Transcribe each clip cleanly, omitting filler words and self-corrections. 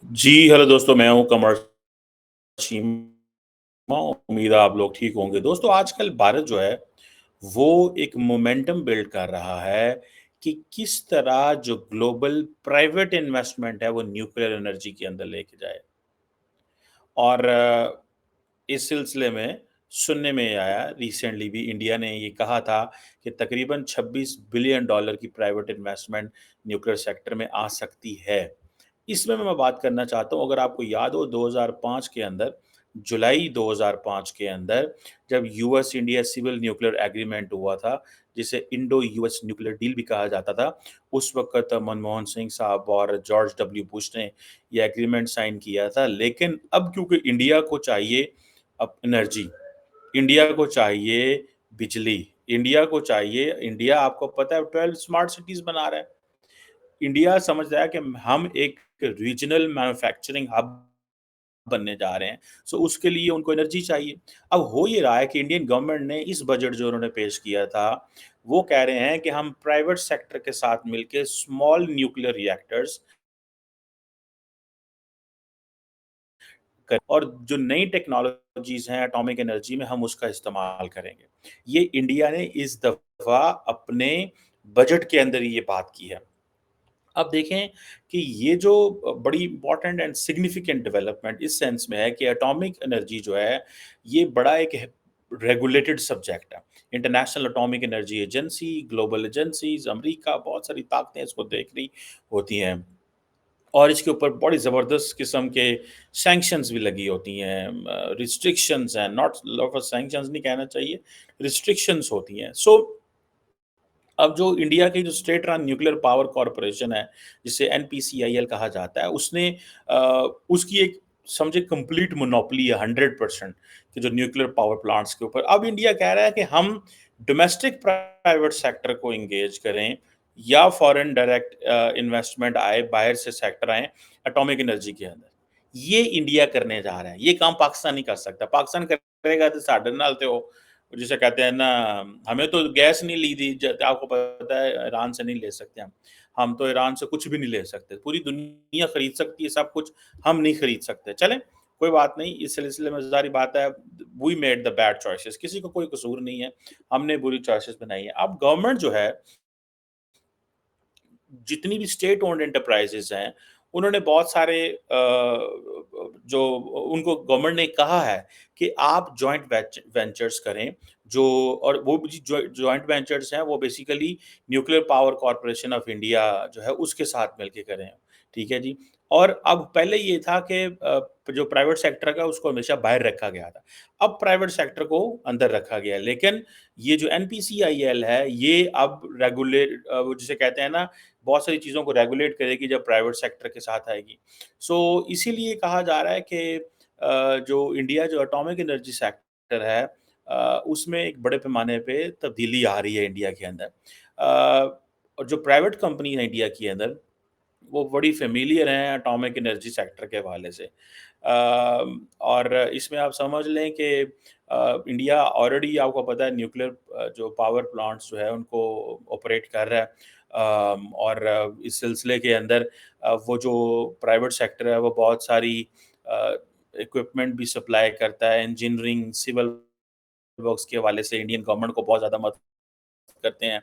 जी, hello दोस्तों, मैं हूँ कमर चीमा। उम्मीद है आप लोग ठीक होंगे। दोस्तों, आजकल भारत जो है, वो एक मोमेंटम बिल्ड कर रहा है कि किस तरह जो ग्लोबल प्राइवेट इन्वेस्टमेंट है, वो न्यूक्लियर एनर्जी के अंदर लेके जाए। और इस सिलसिले में सुनने में आया रिसेंटली भी इंडिया ने ये कहा था कि तकरीबन $26 बिलियन की प्राइवेट इन्वेस्टमेंट न्यूक्लियर सेक्टर में आ सकती है। इसमें मैं बात करना चाहता हूँ, अगर आपको याद हो 2005 के अंदर, जुलाई 2005 के अंदर जब US India civil nuclear agreement हुआ था, जिसे इंडो यूएस न्यूक्लियर डील भी कहा जाता था। उस वक़्त मनमोहन सिंह साहब और जॉर्ज डब्ल्यू बुश ने ये एग्रीमेंट साइन किया था। लेकिन अब क्योंकि इंडिया को चाहिए अब एनर्जी, इंडिया को चाहिए बिजली, इंडिया को चाहिए, इंडिया आपको पता है 12 स्मार्ट सिटीज़ बना रहा है। इंडिया समझ रहा है कि हम एक रीजनल मैन्युफैक्चरिंग हब बनने जा रहे हैं, सो उसके लिए उनको एनर्जी चाहिए। अब हो ये रहा है कि इंडियन गवर्नमेंट ने इस बजट जो उन्होंने पेश किया था, वो कह रहे हैं कि हम प्राइवेट सेक्टर के साथ मिलके स्मॉल न्यूक्लियर रिएक्टर्स और जो नई टेक्नोलॉजीज़ हैं एटॉमिक एनर्जी में, हम उसका इस्तेमाल करेंगे। ये इंडिया ने इस दफ़ा अपने बजट के अंदर ये बात की है। अब देखें कि ये जो बड़ी इम्पोर्टेंट एंड सिग्निफिकेंट डेवलपमेंट इस सेंस में है कि एटॉमिक एनर्जी जो है, ये बड़ा एक रेगुलेटेड सब्जेक्ट है। International atomic energy agency, global agencies, America, बहुत सारी ताकतें इसको देख रही होती हैं। और इसके ऊपर बड़ी ज़बरदस्त किस्म के सैंक्शंस भी लगी होती हैं, रिस्ट्रिक्शंस हैं, नॉट लॉट ऑफ सैंक्शंस नहीं कहना चाहिए, रिस्ट्रिक्शंस होती हैं। सो अब जो इंडिया की जो state run nuclear power corporation है, जिसे एनपीसीआईएल कहा जाता है, उसने अ, उसकी एक समझे कंप्लीट मोनोपोली है 100% कि जो न्यूक्लियर पावर प्लांट्स के ऊपर। अब इंडिया कह रहा है कि हम डोमेस्टिक प्राइवेट सेक्टर को एंगेज करें या फॉरेन डायरेक्ट इन्वेस्टमेंट आए, बाहर से सेक्टर आए एटॉमिक एनर्जी के अंदर। ये इंडिया करने जा रहा है, ये काम पाकिस्तान नहीं कर सकता। पाकिस्तान करेगा तो साढ़े नाल ते हो जिसे कहते हैं ना, हमें तो गैस नहीं ली थी, आपको पता है ईरान से नहीं ले सकते हम तो ईरान से कुछ भी नहीं ले सकते, पूरी दुनिया खरीद सकती है सब कुछ, हम नहीं खरीद सकते। चलें, कोई बात नहीं, इस सिलसिले में जारी बात है, we made the bad choices, किसी को कोई कसूर नहीं है, हमने बुरी चॉइसेस बनाई है। अब गवर्नमेंट जो है, जितनी भी स्टेट ओन्ड एंटरप्राइजेज़ हैं, उन्होंने बहुत सारे जो उनको गवर्नमेंट ने कहा है कि आप जॉइंट वेंचर्स करें, जो और वो भी जो जॉइंट वेंचर्स हैं, वो basically nuclear power corporation of India जो है, उसके साथ मिलके करें। ठीक है जी? और अब पहले ये था कि जो प्राइवेट सेक्टर का उसको हमेशा बाहर रखा गया था। अब प्राइवेट सेक्टर को अंदर रखा गया है, लेकिन ये जो एनपीसीआईएल है, ये अब वो जिसे कहते हैं ना, बहुत सारी चीज़ों को रेगुलेट करेगी जब प्राइवेट सेक्टर के साथ आएगी। सो इसीलिए कहा जा रहा है कि जो इंडिया जो एटॉमिक एनर्जी सेक्टर है, उसमें एक बड़े पैमाने पे तब्दीली आ रही है इंडिया के अंदर। और जो प्राइवेट कंपनी है इंडिया के अंदर, वो बड़ी फ़ेमिलियर हैं एटॉमिक एनर्जी सेक्टर के हवाले से। और इसमें आप समझ लें कि इंडिया ऑलरेडी आपको पता है न्यूक्लियर जो पावर प्लांट्स जो है उनको ऑपरेट कर रहा है। और इस सिलसिले के अंदर वो जो प्राइवेट सेक्टर है वो बहुत सारी अ, इक्विपमेंट भी सप्लाई करता है, इंजीनियरिंग, सिविल वर्क्स के हवाले से इंडियन गवर्नमेंट को बहुत ज़्यादा मदद करते हैं।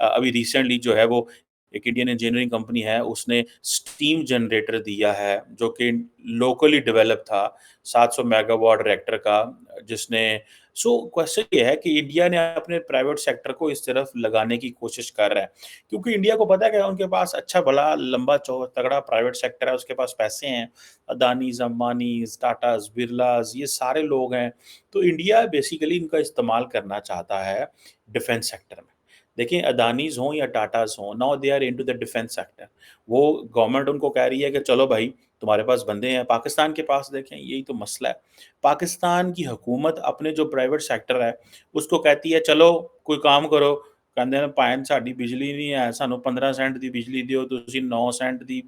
अभी रिसेंटली जो है वो एक इंडियन इंजीनियरिंग कंपनी है, उसने स्टीम जनरेटर दिया है, जो कि लोकली डेवलप था, 700 मेगावाट रिएक्टर का, जिसने सो क्वेश्चन ये है कि इंडिया ने अपने प्राइवेट सेक्टर को इस तरफ लगाने की कोशिश कर रहा है। क्योंकि इंडिया को पता है कि उनके पास अच्छा भला लंबा चौ तगड़ा प्राइवेट सेक्टर है, उसके पास पैसे हैं, अदानीज़, अंबानीज़, टाटाज़, बिरलाज़, ये सारे लोग हैं। तो इंडिया बेसिकली इनका इस्तेमाल करना चाहता है डिफेंस सेक्टर में। देखिए अदानीज़ हों या टाटाज़ हों, now they are into the defence sector. वो गवर्नमेंट उनको कह रही है कि चलो भाई, तुम्हारे पास बंदे हैं। पाकिस्तान के पास देखें, यही तो मसला है। पाकिस्तान की हुकूमत अपने जो प्राइवेट सेक्टर है, उसको कहती है चलो कोई काम करो, कहंदे ने भैन साडी बिजली नहीं है, सानू 15 सेंट दी बिजली दियो, तुसी 9 सेंट दी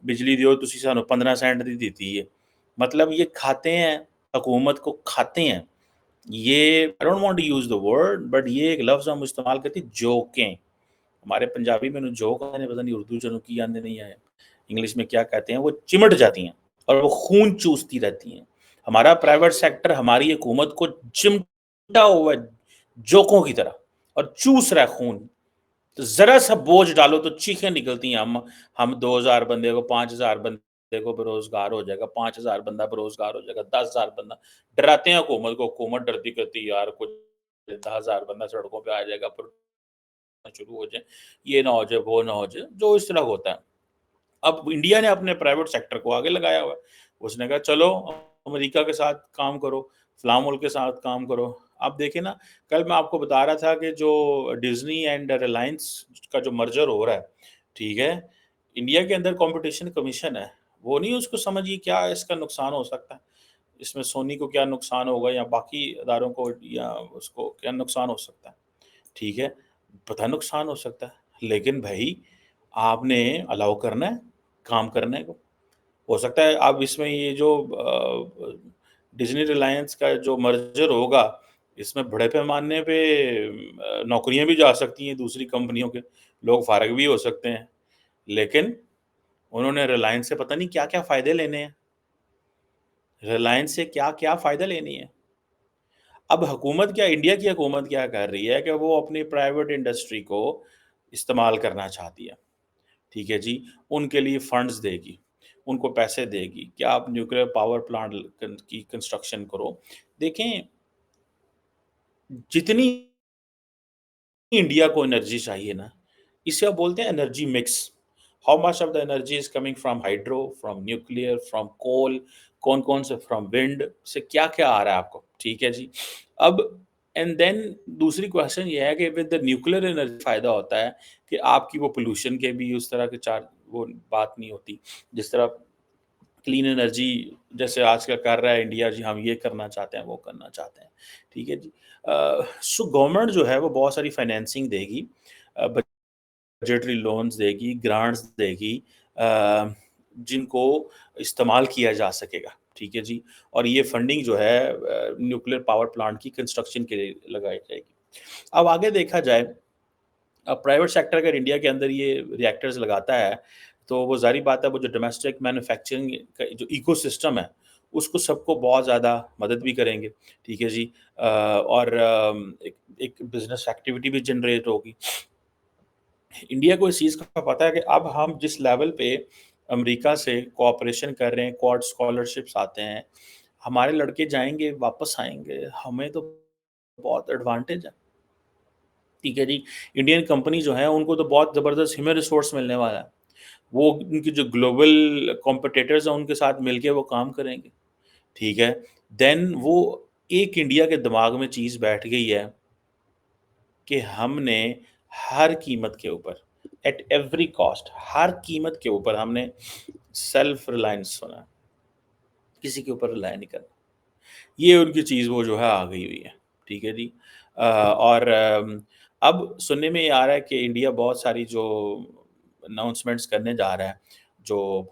बिजली दियो, तुसी सानू 15 सेंट दी दित्ती है। मतलब ये खाते हैं, हुकूमत को खाते हैं। ये I don't want to use the word, but ये एक लफ्ज़ हम इस्तेमाल करते हैं, जोकें। हमारे पंजाबी में इन्हूं जोक आखदे ने, पता नहीं उर्दू च इन्हूं की आंदे नहीं है, इंग्लिश में क्या कहते हैं, वो चिमट जाती हैं। اور وہ خون چوستی رہتی ہیں. ہمارا پرائیویٹ سیکٹر ہماری حکومت کو چمٹا ہوا ہے جوکوں کی طرح اور چوس رہا ہے خون. تو ذرا سا بوجھ ڈالو تو چیخیں نکلتی ہیں. ہم 2,000 بندے کو 5,000 بندے کو بے روزگار ہو جائے گا, 5,000 بندہ بے روزگار ہو جائے گا, 10,000 بندہ. ڈراتے ہیں حکومت کو, حکومت ڈرتی کرتی ہے یار کچھ 10,000 بندہ سڑکوں پہ آ جائے گا, پھر شروع ہو جائے, یہ نہ ہو جائے وہ نہ ہو جائے, جو اس طرح ہوتا ہے. اب انڈیا نے اپنے پرائیویٹ سیکٹر کو آگے لگایا ہوا ہے. اس نے کہا چلو امریکہ کے ساتھ کام کرو, فلاں ملک کے ساتھ کام کرو. آپ دیکھیں نا, کل میں آپ کو بتا رہا تھا کہ جو ڈزنی اینڈ ریلائنس کا جو مرجر ہو رہا ہے, ٹھیک ہے, انڈیا کے اندر کمپٹیشن کمیشن ہے, وہ نہیں اس کو سمجھی کیا اس کا نقصان ہو سکتا ہے, اس میں سونی کو کیا نقصان ہوگا یا باقی اداروں کو یا اس کو کیا نقصان ہو سکتا ہے. ٹھیک ہے, پتہ نقصان ہو سکتا ہے, لیکن بھائی آپ نے الاؤ کرنا ہے کام کرنے کو. ہو سکتا ہے اب اس میں یہ جو ڈزنی ریلائنس کا جو مرجر ہوگا, اس میں بڑے پیمانے پہ نوکریاں بھی جا سکتی ہیں دوسری کمپنیوں کے, لوگ فارغ بھی ہو سکتے ہیں. لیکن انہوں نے ریلائنس سے پتہ نہیں کیا کیا فائدے لینے ہیں, ریلائنس سے کیا کیا فائدہ لینی ہے. اب حکومت کیا, انڈیا کی حکومت کیا کر رہی ہے کہ وہ اپنی پرائیویٹ انڈسٹری کو استعمال کرنا چاہتی ہے. ٹھیک ہے جی, ان کے لیے فنڈز دے گی, ان کو پیسے دے گی کہ آپ نیوکلیر پاور پلانٹ کی کنسٹرکشن کرو. دیکھیں جتنی انڈیا کو انرجی چاہیے نا, اسے آپ بولتے ہیں energy mix. How much of the energy is coming from hydro, from nuclear, from coal, کون کون سے فرام ونڈ سے کیا کیا آ رہا ہے آپ کو. ٹھیک ہے جی, اب اینڈ دین دوسری کوشچن یہ ہے کہ ود دا نیوکلیر انرجی فائدہ ہوتا ہے کہ آپ کی وہ پولوشن کے بھی اس طرح کے وہ بات نہیں ہوتی جس طرح کلین انرجی جیسے آج کل کر رہا ہے انڈیا, جی ہم یہ کرنا چاہتے ہیں وہ کرنا چاہتے ہیں. ٹھیک ہے جی, سو گورنمنٹ جو ہے وہ بہت ساری فائنینسنگ دے گی, بجٹری لونز دے گی, گرانٹس دے گی, جن کو استعمال کیا جا سکے گا. ٹھیک ہے جی, اور یہ فنڈنگ جو ہے نیوکلیر پاور پلانٹ کی کنسٹرکشن کے لیے لگائی جائے گی. اب آگے دیکھا جائے, اب پرائیویٹ سیکٹر اگر انڈیا کے اندر یہ ریئیکٹرز لگاتا ہے تو وہ ظاہری بات ہے وہ جو ڈومیسٹک مینوفیکچرنگ کا جو ایکو سسٹم ہے اس کو سب کو بہت زیادہ مدد بھی کریں گے. ٹھیک ہے جی, اور ایک بزنس ایکٹیویٹی بھی جنریٹ ہوگی. انڈیا کو اس چیز کا پتہ ہے کہ اب ہم جس لیول پہ امریکہ سے کوآپریشن کر رہے ہیں, کوڈ اسکالرشپس آتے ہیں, ہمارے لڑکے جائیں گے واپس آئیں گے, ہمیں تو بہت ایڈوانٹیج ہے. ٹھیک ہے جی, انڈین کمپنی جو ہیں ان کو تو بہت زبردست ہیومن ریسورس ملنے والا ہے, وہ ان کی جو گلوبل کمپٹیٹرز ہیں ان کے ساتھ مل کے وہ کام کریں گے. ٹھیک ہے, دین وہ ایک انڈیا کے دماغ میں چیز بیٹھ گئی ہے کہ ہم نے ہر قیمت کے اوپر ایٹ ایوری کاسٹ, ہر قیمت کے اوپر ہم نے سیلف ریلائنس ہونا, کسی کے اوپر ریلائی نہیں کرنا. یہ ان کی چیز وہ جو ہے آ گئی ہوئی ہے. ٹھیک ہے جی, اور اب سننے میں یہ آ رہا ہے کہ انڈیا بہت ساری جو اناؤنسمنٹس کرنے جا رہا ہے, جو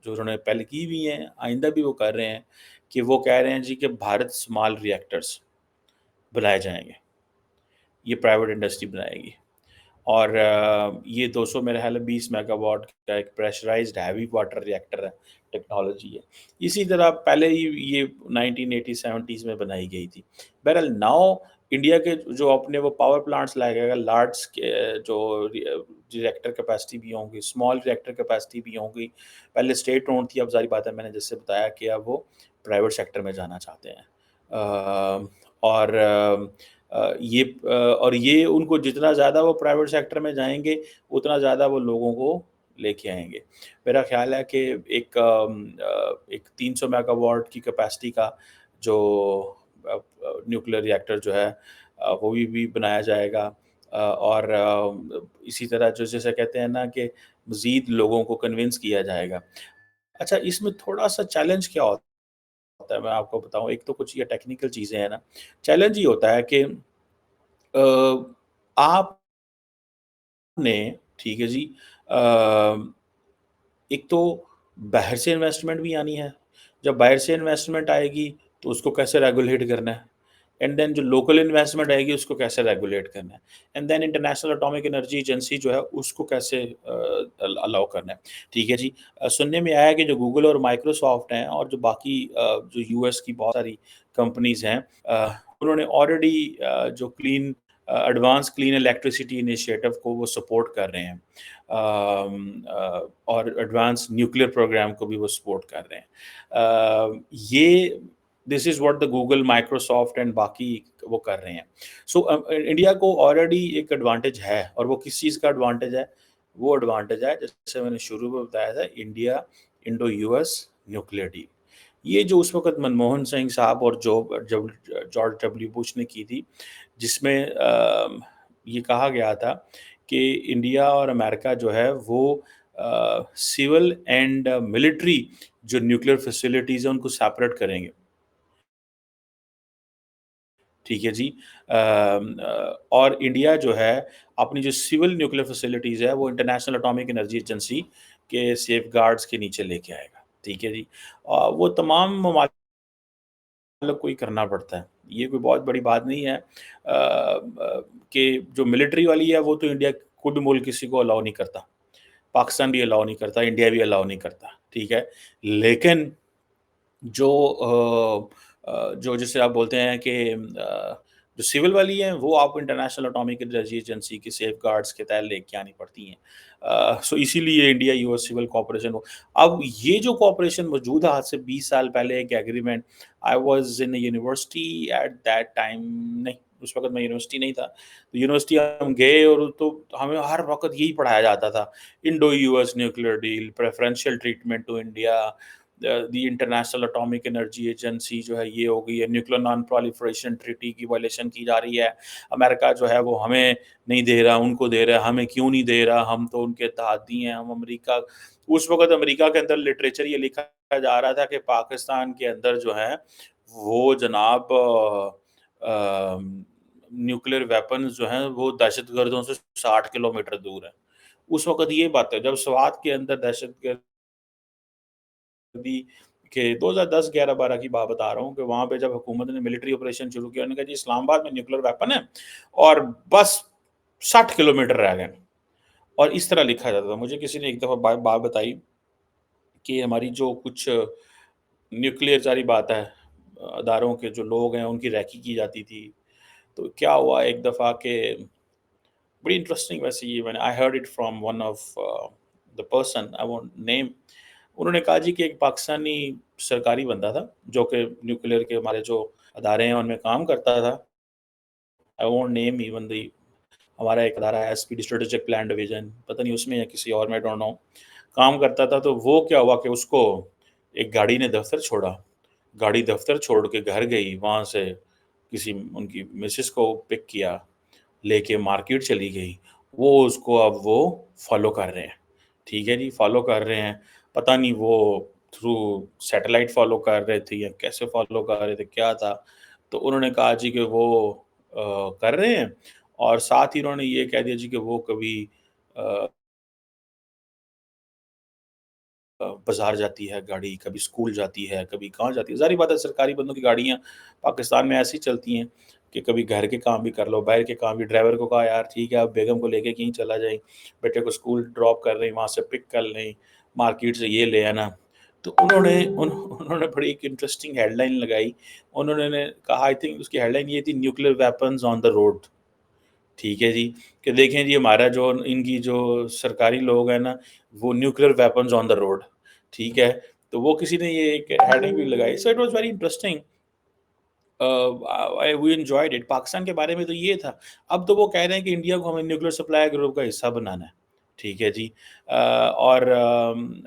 انہوں نے پہلے کی ہوئی ہیں, آئندہ بھی وہ کر رہے ہیں, کہ وہ کہہ رہے ہیں جی کہ بھارت اسمال ریئیکٹرز بنائے جائیں گے, یہ پرائیویٹ انڈسٹری بنائے گی. اور یہ 200 میرے خیال ہے 20 میگا واٹ کا ایک پریشرائزڈ ہیوی واٹر ریئیکٹر ہے, ٹیکنالوجی ہے. اسی طرح پہلے ہی یہ 1980-70s میں بنائی گئی تھی. بہرحال ناؤ انڈیا کے جو اپنے وہ پاور پلانٹس لائے گا, لارج جو ریئیکٹر کیپیسٹی بھی ہوں گی, اسمال ریئیکٹر کیپیسٹی بھی ہوں گی. پہلے اسٹیٹ اون تھی, اب ظاہر بات ہے میں نے جس سے بتایا کہ اب وہ پرائیویٹ سیکٹر میں جانا چاہتے ہیں. اور یہ ان کو جتنا زیادہ وہ پرائیویٹ سیکٹر میں جائیں گے اتنا زیادہ وہ لوگوں کو لے کے آئیں گے. میرا خیال ہے کہ ایک 300 میگا واٹ کی کیپیسٹی کا جو نیوکلیر ریئیکٹر جو ہے وہ بھی بنایا جائے گا, اور اسی طرح جو جیسے کہتے ہیں نا کہ مزید لوگوں کو کنونس کیا جائے گا. اچھا, اس میں تھوڑا سا چیلنج کیا ہوتا ہے میں آپ کو بتاؤں, ایک تو کچھ یہ ٹیکنیکل چیزیں ہیں نا, چیلنج یہ ہوتا ہے کہ آپ نے, ٹھیک ہے جی, ایک تو باہر سے انویسٹمنٹ بھی آنی ہے. جب باہر سے انویسٹمنٹ آئے گی تو اس کو کیسے ریگولیٹ کرنا ہے, एंड देन जो लोकल इन्वेस्टमेंट आएगी उसको कैसे रेगुलेट करना है, and then international atomic energy agency जो है उसको कैसे अलाउ करना है। ठीक है जी। सुनने में आया कि जो गूगल और माइक्रोसॉफ्ट हैं और जो बाकी जो यूएस की बहुत सारी कंपनीज हैं, उन्होंने ऑलरेडी जो एडवांस क्लीन इलेक्ट्रिसिटी इनिशिएटिव को वो सपोर्ट कर रहे हैं, और एडवांस न्यूक्लियर प्रोग्राम को भी वो सपोर्ट कर रहे हैं। ये this is what the Google, Microsoft and बाकी वो कर रहे हैं। सो इंडिया को ऑलरेडी एक एडवांटेज है, और वो किस चीज़ का एडवांटेज है? वो एडवांटेज है, जैसे मैंने शुरू में बताया था, India Indo US nuclear deal. ये जो उस वक़्त मनमोहन सिंह साहब और जॉर्ज डब्ल्यू बुश ने की थी, जिसमें ये कहा गया था कि इंडिया और अमेरिका जो है वो सिविल एंड मिलिट्री जो न्यूक्लियर फैसिलिटीज़ हैं उनको सेपरेट करेंगे। ठीक है जी। और इंडिया जो है अपनी जो सिविल न्यूक्लियर फैसिलिटीज़ है वो इंटरनेशनल एटॉमिक एनर्जी एजेंसी के सेफगार्ड्स के नीचे लेके आएगा। ठीक है जी। वो तमाम ममालिक को ही करना पड़ता है। ये कोई बहुत बड़ी बात नहीं है, कि जो मिलिट्री वाली है वो तो इंडिया, कोई भी मुल्क किसी को अलाउ नहीं करता। पाकिस्तान भी अलाउ नहीं करता, इंडिया भी अलाउ नहीं करता, ठीक है? लेकिन जो जो जिसे आप बोलते हैं कि जो सिविल वाली हैं, वो आपको इंटरनेशनल एटॉमिक एनर्जी एजेंसी के सेफगार्ड्स के तहत लेके आनी पड़ती हैं। सो इसीलिए इंडिया यूएस सिविल कोऑपरेशन हो। अब ये जो कोऑपरेशन मौजूद है, आज से 20 साल पहले एक agreement, I was in university at that time, नहीं, उस वक़्त मैं यूनिवर्सिटी नहीं था। तो यूनिवर्सिटी हम गए और तो हमें हर वक़्त यही पढ़ाया जाता था, Indo US nuclear deal, preferential treatment to India, the International atomic energy agency जो है ये हो गई है, न्यूक्लियर नॉन प्रोलिफरेशन ट्रीटी की वायलेशन की जा रही है, अमेरिका जो है वो हमें नहीं दे रहा, उनको दे रहा है, हमें क्यों नहीं दे रहा, हम तो उनके तहती हैं, हम अमेरिका। उस वक़्त अमेरिका के अंदर लिटरेचर ये लिखा जा रहा था कि पाकिस्तान के अंदर जो है वो जनाब न्यूक्लियर वेपन्स जो हैं वो दहशतगर्दों से 60 किलोमीटर दूर है। उस वक़्त ये बात है, जब स्वात के अंदर दहशतगर्द दी के 2010, 11, 12 की बात बता रहा हूँ कि वहाँ पे जब हुकूमत ने मिलिट्री ऑपरेशन शुरू किया, उन्होंने कहा जी इस्लामाबाद में न्यूक्लियर वेपन है और बस 60 किलोमीटर रह गए। और इस तरह लिखा जाता था। मुझे किसी ने एक दफ़ा बात बताई कि हमारी जो कुछ न्यूक्लियर सारी बात है, अदारों के जो लोग हैं उनकी रैकी की जाती थी। तो क्या हुआ एक दफ़ा के, बड़ी इंटरेस्टिंग, वैसे ये मैंने I heard it from one of the person, I won't name. उन्होंने कहा जी कि एक पाकिस्तानी सरकारी बंदा था जो कि न्यूक्लियर के हमारे जो अदारे हैं उनमें काम करता था। I won't name even the, हमारा एक अदारा है एसपीडी स्ट्रेटेजिक प्लान डिवीजन, पता नहीं उसमें या किसी और में, आई डोंट नो, काम करता था। तो वो क्या हुआ कि उसको एक गाड़ी ने दफ्तर छोड़ा, गाड़ी दफ्तर छोड़ के घर गई, वहाँ से किसी उनकी मिसेस को पिक किया, लेके मार्केट चली गई। वो उसको अब वो फ़ॉलो कर रहे हैं, ठीक है जी, फ़ॉलो कर रहे हैं। पता नहीं वो थ्रू सैटेलाइट फ़ॉलो कर रहे थे या कैसे फ़ॉलो कर रहे थे, क्या था? तो उन्होंने कहा जी कि वो कर रहे हैं, और साथ ही उन्होंने ये कह दिया जी कि वो कभी अ बाज़ार जाती है गाड़ी, कभी स्कूल जाती है, कभी कहाँ जाती है। ज़ाहिर-सी बात है सरकारी बंदों की गाड़ियाँ पाकिस्तान में ऐसी चलती हैं कि कभी घर के काम भी कर लो, बाहर के काम भी। ड्राइवर को कहा यार ठीक है आप बेगम को लेके कहीं चला जाएँ, बेटे को स्कूल ड्रॉप कर लें, वहाँ से पिक कर लें, मार्केट से ये ले आना। तो उन्होंने बड़ी एक इंटरेस्टिंग हेडलाइन लगाई। उन्होंने कहा, आई थिंक उसकी हेडलाइन ये थी, nuclear weapons on the road. ठीक है जी, कि देखें जी हमारा जो इनकी जो सरकारी लोग हैं ना, वो nuclear weapons on the road, ठीक है? तो वो किसी ने ये एक हेडिंग भी लगाई, so it was very interesting. I we enjoyed it. Pakistan के बारे में तो ये था। अब तो वो कह रहे हैं कि इंडिया को हमें न्यूक्लियर सप्लाई ग्रुप का हिस्सा बनाना है, ठीक है जी। और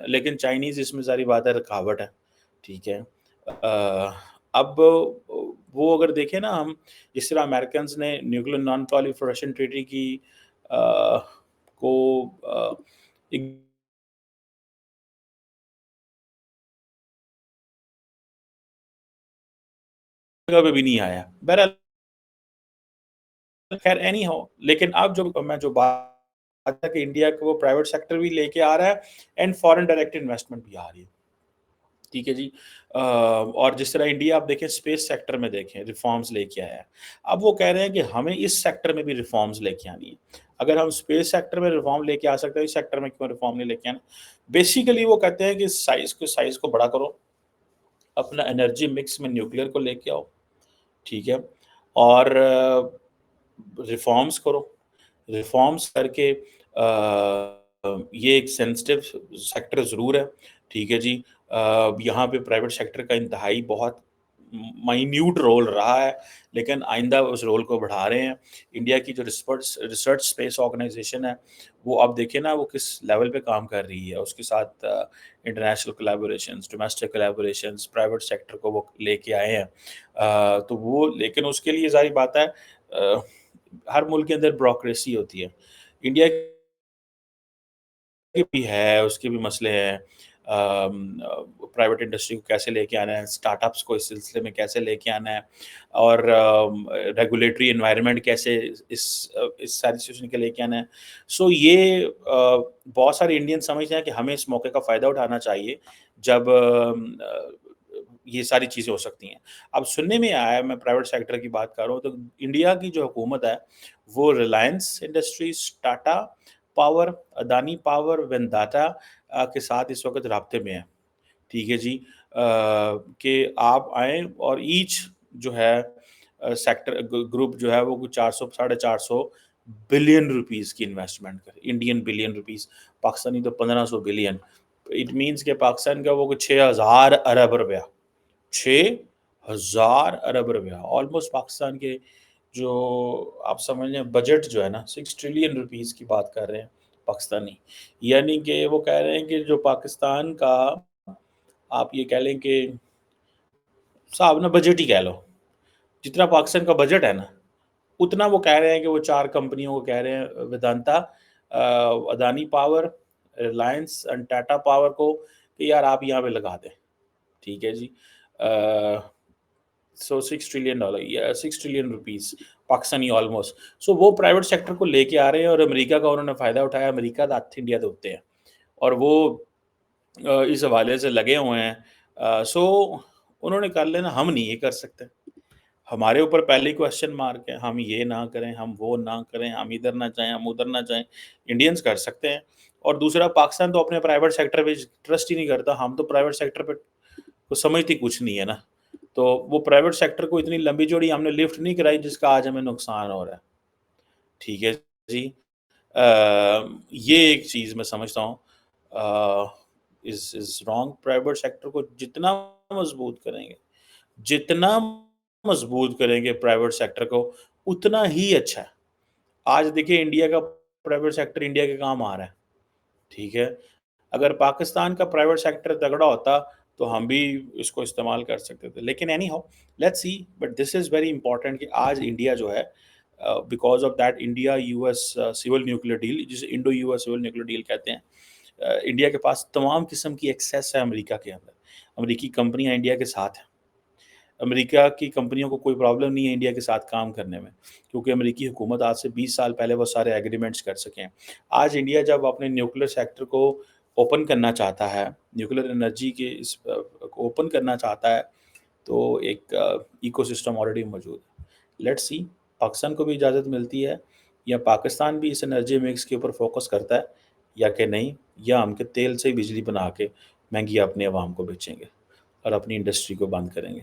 लेकिन चाइनीज़ इसमें ज़ाहिर बात है रुकावट है, ठीक है। अब वो अगर देखें ना हम, जिस तरह अमेरिकन्स ने न्यूक्लियर नॉन प्रोलिफरेशन ट्रीटी की अ, को एक जगह पे भी नहीं आया। बहरहाल खैर एनी हाउ, लेकिन अब जो मैं जो बात है कि इंडिया को वो प्राइवेट सेक्टर भी लेके आ रहा है एंड फॉरेन डायरेक्ट इन्वेस्टमेंट भी आ रही है। ठीक है जी। और जिस तरह इंडिया आप देखें स्पेस सेक्टर में देखें रिफ़ॉर्म्स लेके आया है। अब वो कह रहे हैं कि हमें इस सेक्टर में भी रिफ़ॉर्म्स लेके आनी है। अगर हम स्पेस सेक्टर में रिफ़ॉर्म लेके आ सकते हैं, इस सेक्टर में क्यों रिफ़ॉर्म नहीं लेके आना? बेसिकली वो कहते हैं कि साइज़ को बड़ा करो, अपना एनर्जी मिक्स में न्यूक्लियर को लेके आओ, ठीक है? और रिफ़ॉर्म्स करो, रिफ़ॉर्म्स करके ये एक सेंसिटिव सेक्टर ज़रूर है, ठीक है जी। यहाँ पे प्राइवेट सेक्टर का इंतहाई बहुत माइन्यूट रोल रहा है, लेकिन आइंदा उस रोल को बढ़ा रहे हैं। इंडिया की जो रिसर्च रिसर्च स्पेस ऑर्गनाइज़ेशन है, वो आप देखिए ना वो किस लेवल पे काम कर रही है। उसके साथ international collaborations, domestic collaborations, private sector को वो लेके आए हैं। तो वो लेकिन उसके लिए ज़ाहिर बात है हर मुल्क के अंदर ब्यूरोक्रेसी होती है। इंडिया की भी है, उसके भी मसले हैं। प्राइवेट इंडस्ट्री को कैसे लेके आना है, स्टार्टअप्स को इस सिलसिले में कैसे लेके आना है और रेगुलेटरी एनवायरनमेंट कैसे इस सारी सिचुएशन के लेके आना है। सो ये बहुत सारे इंडियन समझते हैं कि हमें इस मौके का फ़ायदा उठाना चाहिए, जब ये सारी चीज़ें हो सकती हैं। अब सुनने में आया है, मैं प्राइवेट सेक्टर की बात कर रहा हूँ, तो इंडिया की जो हुकूमत है, वो Reliance industries, Tata power, Adani power, Vedanta के साथ इस वक़्त राब्ते में है। ठीक है जी। कि आप आएँ और ईच जो है सेक्टर ग्रुप जो है वो कुछ 400 साढ़े 400 बिलियन रुपीस की इन्वेस्टमेंट करे, इंडियन बिलियन रुपीस, पाकिस्तानी तो 1500 बिलियन। इट मीन्स कि पाकिस्तान का वो कुछ 6000 अरब रुपया, 6000 अरब रुपया, ऑलमोस्ट पाकिस्तान के जो आप समझ लें बजट जो है ना 6 ट्रिलियन रुपीस की बात कर रहे हैं पाकिस्तानी। यानी कि वो कह रहे हैं कि जो पाकिस्तान का आप ये कह लें कि साहब ना बजट ही कह लो। जितना पाकिस्तान का बजट है ना, उतना वो कह रहे हैं कि वो 4 कंपनियों को कह रहे हैं Vedanta, Adani power, Reliance and Tata power को कि यार आप यहाँ पे लगा दें। ठीक है जी। सो 6 ट्रिलियन डॉलर या 6 ट्रिलियन रुपीस पाकिस्तानी ऑलमोस्ट। सो वो प्राइवेट सेक्टर को लेके आ रहे हैं और अमेरिका का उन्होंने फ़ायदा उठाया। अमेरिका दा हत्थ इंडिया दे उत्ते है और वो इस हवाले से लगे हुए हैं। सो उन्होंने कर लेना, हम नहीं ये कर सकते। हमारे ऊपर पहले ही क्वेश्चन मार्क है, हम ये ना करें, हम वो ना करें, हम इधर ना जाएँ, हम उधर ना जाएँ। इंडियंस कर सकते हैं और दूसरा पाकिस्तान तो अपने प्राइवेट सेक्टर पे ट्रस्ट ही नहीं करता, हम तो प्राइवेट सेक्टर पे को समझते ही कुछ नहीं है ना। तो वो प्राइवेट सेक्टर को इतनी लंबी-चौड़ी हमने लिफ्ट नहीं कराई जिसका आज हमें नुकसान हो रहा है। ठीक है जी। ये एक चीज़ मैं समझता हूँ इज़ रॉन्ग। प्राइवेट सेक्टर को मज़बूत करेंगे जितना मज़बूत करेंगे प्राइवेट सेक्टर को, उतना ही अच्छा है। आज देखिए इंडिया का प्राइवेट सेक्टर इंडिया के काम आ रहा है, ठीक है? अगर पाकिस्तान का प्राइवेट सेक्टर तगड़ा होता, तो हम भी इसको इस्तेमाल कर सकते थे। लेकिन anyhow let's see, but this is very important कि आज इंडिया जो है because of that India US civil nuclear deal, जिसे Indo US civil nuclear deal कहते हैं। इंडिया के पास तमाम किस्म की एक्सेस है अमेरिका के अंदर। अमेरिकी कंपनियाँ इंडिया के साथ हैं। अमेरिका की कंपनियों को कोई प्रॉब्लम नहीं है इंडिया के साथ काम करने में, क्योंकि अमेरिकी हुकूमत आज से 20 साल पहले वो सारे एग्रीमेंट्स कर सके हैं। आज इंडिया जब अपने न्यूक्लियर सेक्टर को ओपन करना चाहता है, न्यूक्लियर एनर्जी के को ओपन करना चाहता है, तो एक इकोसिस्टम ऑलरेडी मौजूद है। लेट्स सी पाकिस्तान को भी इजाज़त मिलती है या पाकिस्तान भी इस एनर्जी मिक्स के ऊपर फ़ोकस करता है या कि नहीं, या हम के तेल से ही बिजली बना के महँगी अपने अवाम को बेचेंगे और अपनी इंडस्ट्री को बंद करेंगे।